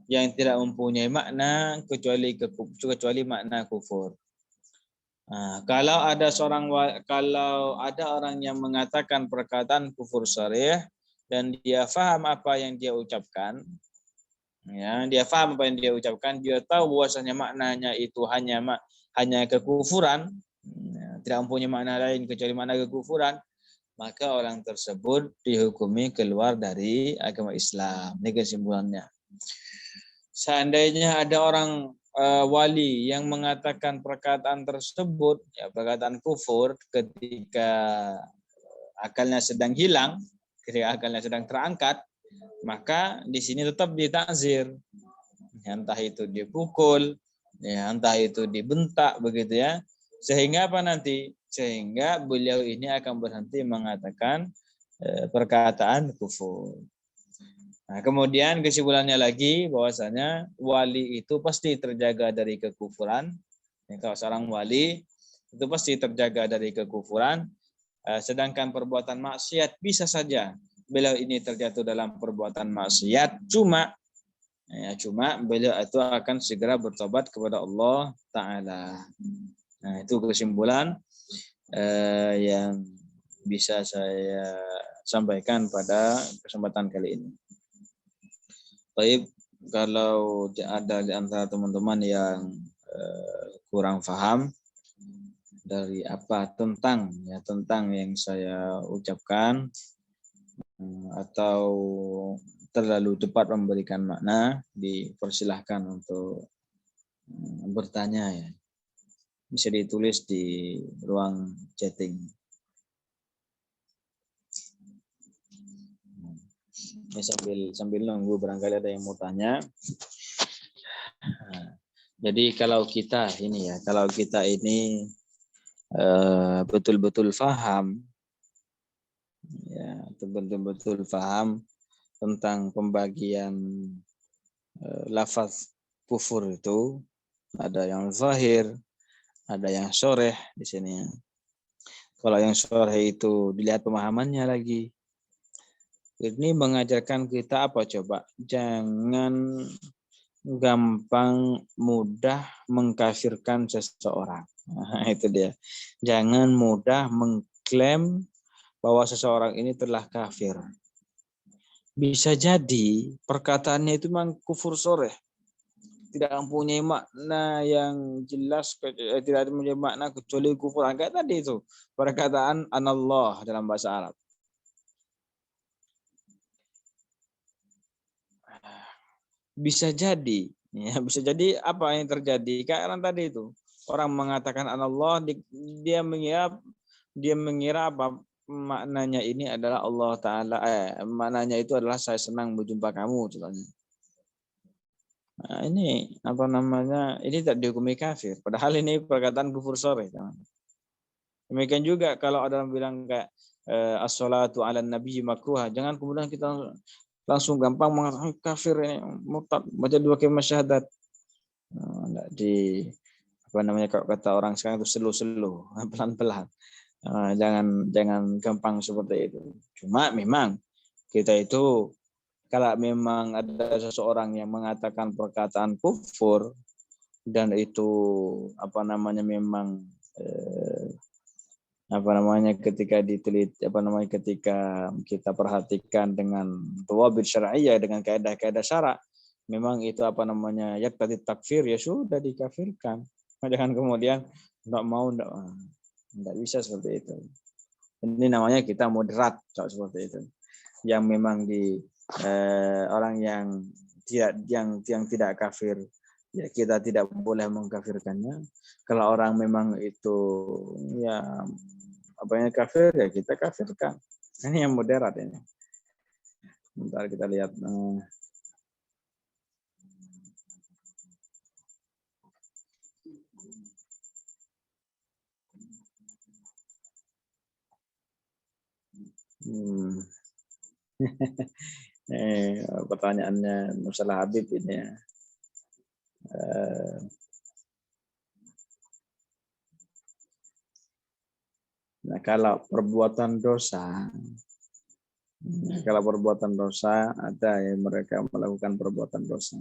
yang tidak mempunyai makna kecuali makna kufur. Nah, kalau ada orang yang mengatakan perkataan kufur sharih dan dia faham apa yang dia ucapkan, dia tahu bahwasanya maknanya itu hanya kekufuran, tidak mempunyai makna lain kecuali makna kekufuran, maka orang tersebut dihukumi keluar dari agama Islam. Ini kesimpulannya. Seandainya ada orang wali yang mengatakan perkataan tersebut, perkataan kufur, ketika akalnya sedang hilang, ketika akalnya sedang terangkat, maka di sini tetap ditakzir. Entah itu dipukul, entah itu dibentak begitu ya. Sehingga apa nanti? Sehingga beliau ini akan berhenti mengatakan perkataan kufur. Nah, kemudian kesimpulannya lagi bahwasanya wali itu pasti terjaga dari kekufuran. Kalau seorang wali itu pasti terjaga dari kekufuran. Sedangkan perbuatan maksiat bisa saja beliau ini terjatuh dalam perbuatan maksiat. Cuma beliau itu akan segera bertobat kepada Allah Ta'ala. Nah, itu kesimpulan yang bisa saya sampaikan pada kesempatan kali ini. Baik, kalau ada di antara teman-teman yang kurang paham dari tentang yang saya ucapkan atau terlalu cepat memberikan makna, dipersilahkan untuk bertanya ya. Bisa ditulis di ruang chatting. Ya, sambil nunggu barangkali ada yang mau tanya. Jadi kalau kita ini betul-betul faham, ya, betul-betul faham tentang pembagian lafaz kufur itu, ada yang zahir, ada yang syarih di sini. Kalau yang syarih itu dilihat pemahamannya lagi. Ini mengajarkan kita apa coba? Jangan gampang mudah mengkafirkan seseorang. Nah, itu dia. Jangan mudah mengklaim bahwa seseorang ini telah kafir. Bisa jadi perkataannya itu memang kufur sharih, tidak mempunyai makna yang jelas, tidak mempunyai makna kecuali kufur. Kayak tadi itu perkataan anallah dalam bahasa Arab. Bisa jadi, ya, bisa jadi apa yang terjadi? Kayak tadi itu orang mengatakan anallah, dia mengira apa maknanya ini adalah Allah Taala. Maknanya itu adalah saya senang berjumpa kamu, contohnya. Nah, ini apa namanya? Ini tidak dihukumi kafir. Padahal ini perkataan kufur sharih. Demikian juga kalau ada yang bilang kayak as-salatu ala nabi makruha, jangan kemudian kita langsung gampang mengatakan kafir ini murtad, baca 2 kalimat syahadat. Enggak di apa namanya, kalau kata orang sekarang itu slow pelan-pelan. Jangan gampang seperti itu. Cuma memang kita itu kalau memang ada seseorang yang mengatakan perkataan kufur dan itu apa namanya memang ketika diteliti ketika kita perhatikan dengan dhawabit syar'iyyah, dengan kaidah-kaidah syarak, memang itu tadi takfir, ya sudah dikafirkan. Jangan kemudian enggak bisa seperti itu. Ini namanya kita moderat seperti itu. Yang memang orang yang tidak kafir, ya kita tidak boleh mengkafirkannya. Kalau orang memang itu ya kafir, ya kita kafirkan. Ini yang moderat ini. Bentar kita lihat. Pertanyaannya masalah Habib ini ya. Nah, kalau perbuatan dosa ada yang mereka melakukan perbuatan dosa.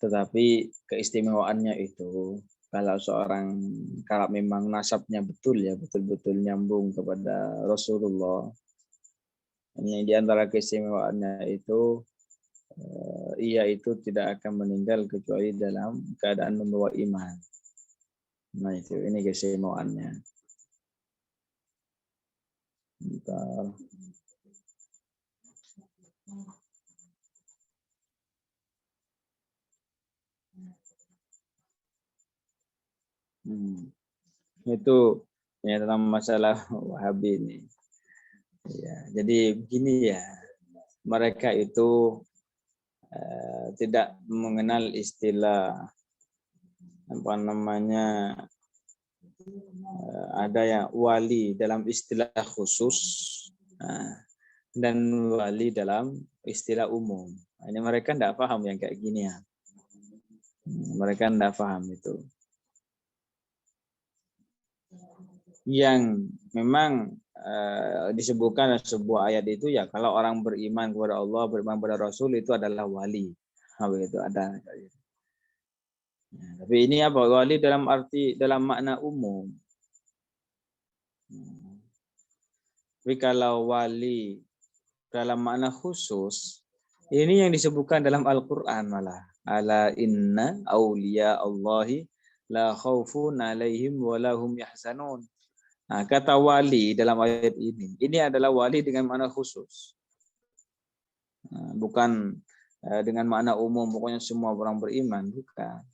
Tetapi keistimewaannya itu kalau memang nasabnya betul-betul nyambung kepada Rasulullah. Ini di antara keistimewaannya itu ia itu tidak akan meninggal kecuali dalam keadaan membawa iman. Nah itu, ini keistimewaannya. Bentar. Itu ya tentang masalah Wahabi ini. Ya, jadi begini ya, mereka itu tidak mengenal istilah ada yang wali dalam istilah khusus dan wali dalam istilah umum. Ini mereka tidak paham yang kayak gini ya. Mereka tidak paham itu. Yang memang disebutkan sebuah ayat itu ya, kalau orang beriman kepada Allah, beriman kepada Rasul itu adalah wali. Begitu ada. Nah, tapi ini apa? Wali dalam makna umum. Tapi kalau wali dalam makna khusus, ini yang disebutkan dalam Al-Quran malah. Ala inna awliya Allahi la khawfun alaihim wa lahum yahzanun. Nah, kata wali dalam ayat ini adalah wali dengan makna khusus. Nah, bukan dengan makna umum, pokoknya semua orang beriman, bukan.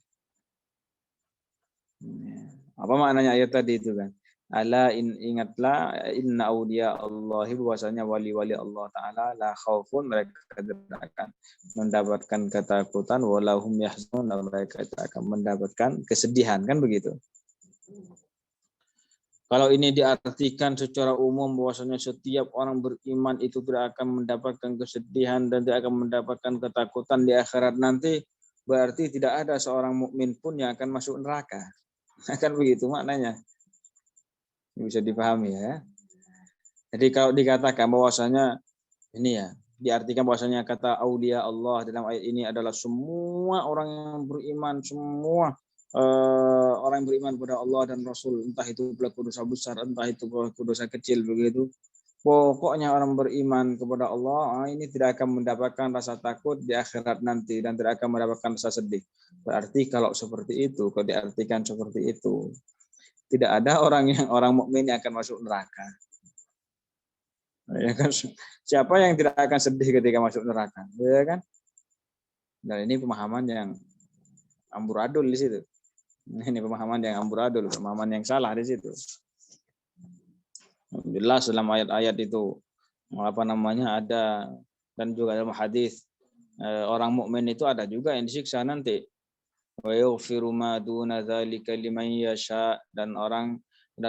Apa maknanya ayat tadi itu kan? Ingatlah inna awliya Allahi, bahwasanya wali-wali Allah Ta'ala la khaufun, mereka tidak akan mendapatkan ketakutan, walahum yahzanun, mereka akan mendapatkan kesedihan, kan begitu. Kalau ini diartikan secara umum bahwasanya setiap orang beriman itu tidak akan mendapatkan kesedihan dan tidak akan mendapatkan ketakutan di akhirat nanti, berarti tidak ada seorang mukmin pun yang akan masuk neraka. Akan begitu maknanya. Bisa dipahami ya. Jadi kalau dikatakan bahwasanya ini ya, diartikan bahwasanya kata aulia Allah dalam ayat ini adalah semua orang yang beriman, semua orang yang beriman kepada Allah dan Rasul, entah itu pelaku dosa besar, entah itu pelaku dosa kecil begitu. Pokoknya orang beriman kepada Allah ini tidak akan mendapatkan rasa takut di akhirat nanti dan tidak akan mendapatkan rasa sedih. Berarti kalau seperti itu, kalau diartikan seperti itu, tidak ada orang mukmin yang akan masuk neraka. Ya kan? Siapa yang tidak akan sedih ketika masuk neraka? Ya kan? Dan ini pemahaman yang amburadul di situ. Ini pemahaman yang amburadul, pemahaman yang salah di situ. Jelas dalam ayat-ayat itu ada, dan juga dalam hadis orang mukmin itu ada juga yang disiksa nanti. Wa yaghfiru ma duna dzalika liman yasha, dan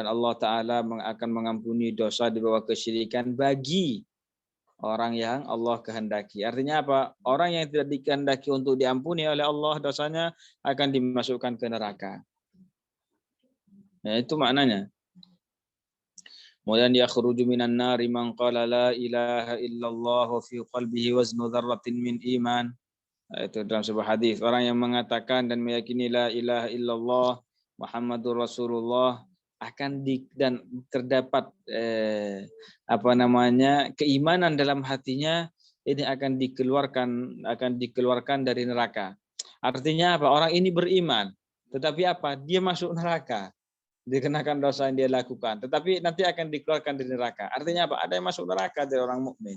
Allah Ta'ala akan mengampuni dosa di bawah kesyirikan bagi orang yang Allah kehendaki. Artinya apa? Orang yang tidak dikehendaki untuk diampuni oleh Allah dosanya akan dimasukkan ke neraka. Nah, itu maknanya. Kemudian yakhruju minan nari man qala la ilaha illallah wa fi qalbihi waznu dzarratin min iman. Itu dalam sebuah hadis, orang yang mengatakan dan meyakini la ilaha illallah Muhammadur Rasulullah dan terdapat keimanan dalam hatinya, ini akan dikeluarkan dari neraka. Artinya apa? Orang ini beriman, tetapi apa? Dia masuk neraka, dikenakan dosa yang dia lakukan, tetapi nanti akan dikeluarkan dari neraka. Artinya apa? Ada yang masuk neraka dari orang mukmin.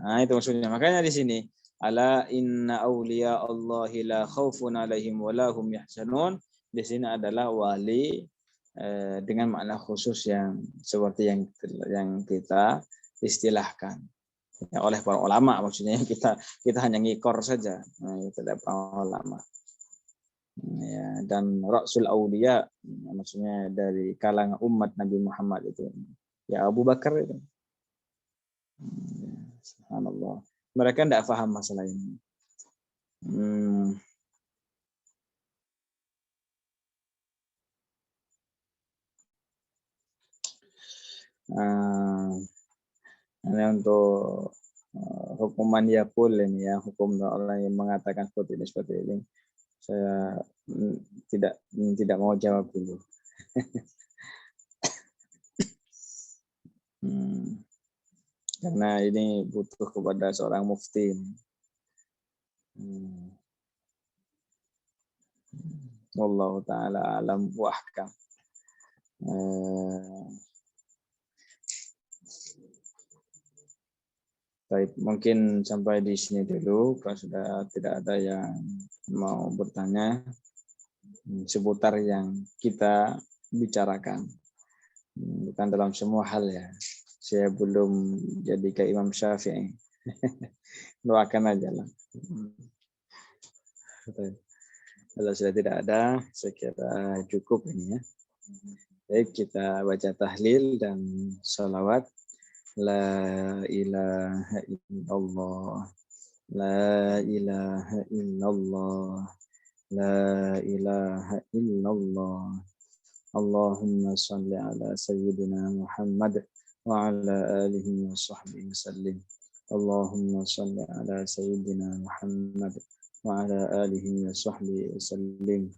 Nah, itu maksudnya. Makanya di sini, ala inna awliya Allahi la khaufun alaihim wa lahum yahzanun. Di sini adalah wali dengan makna khusus yang seperti yang kita istilahkan ya, oleh para ulama. Maksudnya kita hanya ngikor saja. Nah, itu ada para ulama. Ya, dan Rasul Aulia, maksudnya dari kalangan umat Nabi Muhammad itu ya Abu Bakar itu. Subhanallah. Mereka tidak paham masalah ini. Ini untuk hukuman yakul ini ya, hukum orang yang mengatakan seperti ini. Saya tidak mau jawab dulu. Karena ini butuh kepada seorang mufti. Wallahu ta'ala alam wa ahkam. Baik, mungkin sampai di sini dulu. Kalau sudah tidak ada yang mau bertanya seputar yang kita bicarakan, bukan dalam semua hal ya. Saya belum jadi kayak Imam Syafi'i. Doakan aja lah. Kalau sudah tidak ada, saya kira cukup ini ya. Baik, kita baca tahlil dan salawat. La ilaha illallah, la ilaha illallah, la ilaha illallah. Allahumma salli ala sayyidina Muhammad wa ala alihi wa sahbihi sallim. Allahumma salli ala sayyidina Muhammad wa ala alihi wa sahbihi sallim.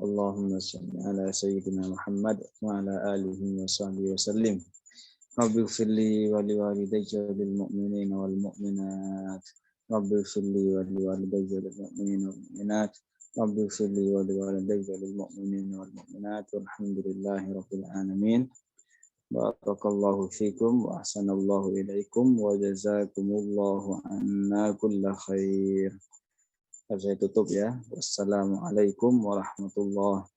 Allahumma salli ala sayyidina Muhammad wa ala alihi wa sahbihi sallim. Rabbi ighfirli wa liwalidayya lil mu'minina wal mu'minat. Rabbi ighfirli wa liwalidayya lil mu'minina wal mu'minat. Rabbi ighfirli wa liwalidayya lil mu'minina wal mu'minat. Walhamdulillahi rabbil alamin. Barakallahu fikum wa ahsanallahu ilaikum wa jazakumullahu anna kulla khair. Saya tutup ya. Wassalamualaikum warahmatullahi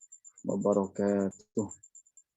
wabarakatuh.